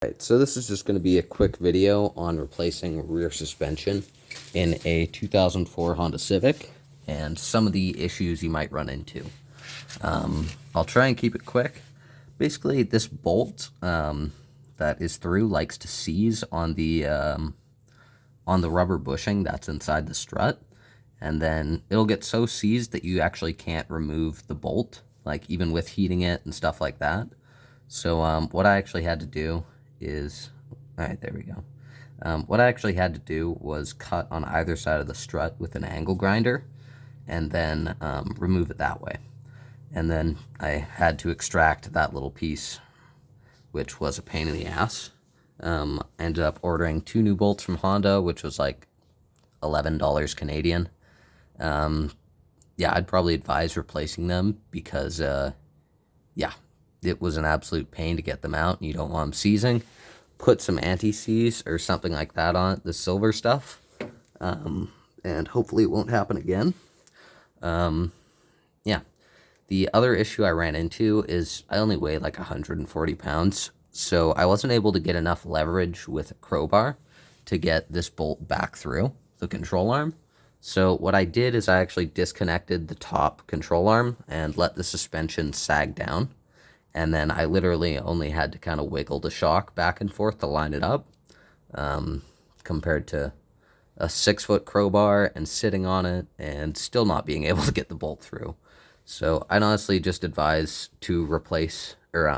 Right, so this is just going to be a quick video on replacing rear suspension in a 2004 Honda Civic and some of the issues you might run into. I'll try and keep it quick. Basically, this bolt that is through likes to seize on the rubber bushing that's inside the strut, and then it'll get so seized that you actually can't remove the bolt, like even with heating it and stuff like that. So what I actually had to do is, all right, there we go. What I actually had to do was cut on either side of the strut with an angle grinder and then remove it that way. And then I had to extract that little piece, which was a pain in the ass. Ended up ordering 2 new bolts from Honda, which was like $11 Canadian. Yeah, I'd probably advise replacing them because, yeah, it was an absolute pain to get them out, and you don't want them seizing. Put some anti-seize or something like that on it, the silver stuff, and hopefully it won't happen again. Yeah, the other issue I ran into is I only weigh like 140 pounds, so I wasn't able to get enough leverage with a crowbar to get this bolt back through the control arm. So what I did is I actually disconnected the top control arm and let the suspension sag down. And then I literally only had to kind of wiggle the shock back and forth to line it up, compared to a 6-foot crowbar and sitting on it and still not being able to get the bolt through. So I'd honestly just advise to replace or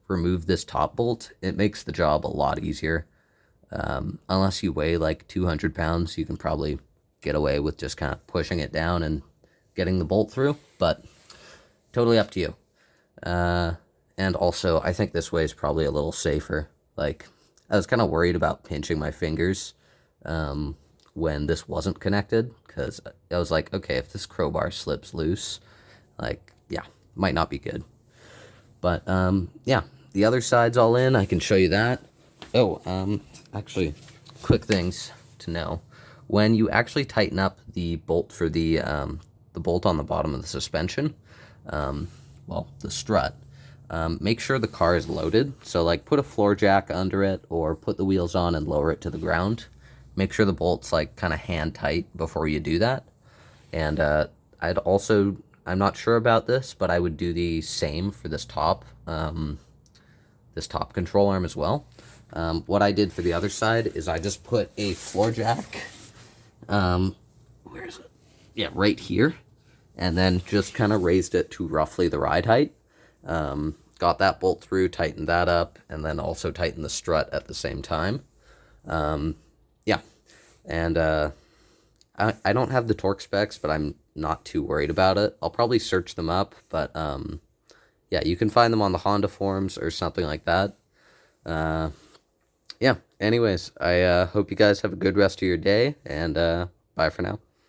remove this top bolt. It makes the job a lot easier. Unless you weigh like 200 pounds, you can probably get away with just kind of pushing it down and getting the bolt through, but totally up to you. And also, I think this way is probably a little safer. Like, I was kind of worried about pinching my fingers when this wasn't connected, because I was like, okay, if this crowbar slips loose, like, yeah, might not be good. But, yeah, the other side's all in. I can show you that. Oh, actually, quick things to know. When you actually tighten up the bolt for the bolt on the bottom of the suspension, well, the strut, make sure the car is loaded. So like put a floor jack under it or put the wheels on and lower it to the ground. Make sure the bolt's like kind of hand tight before you do that. And I'm not sure about this, but I would do the same for this top control arm as well. What I did for the other side is I just put a floor jack, where is it? Yeah, right here. And then just kind of raised it to roughly the ride height. Got that bolt through, tightened that up, and then also tightened the strut at the same time. Yeah, and I don't have the torque specs, but I'm not too worried about it. I'll probably search them up, but yeah, you can find them on the Honda forums or something like that. Yeah, anyways, I hope you guys have a good rest of your day, and bye for now.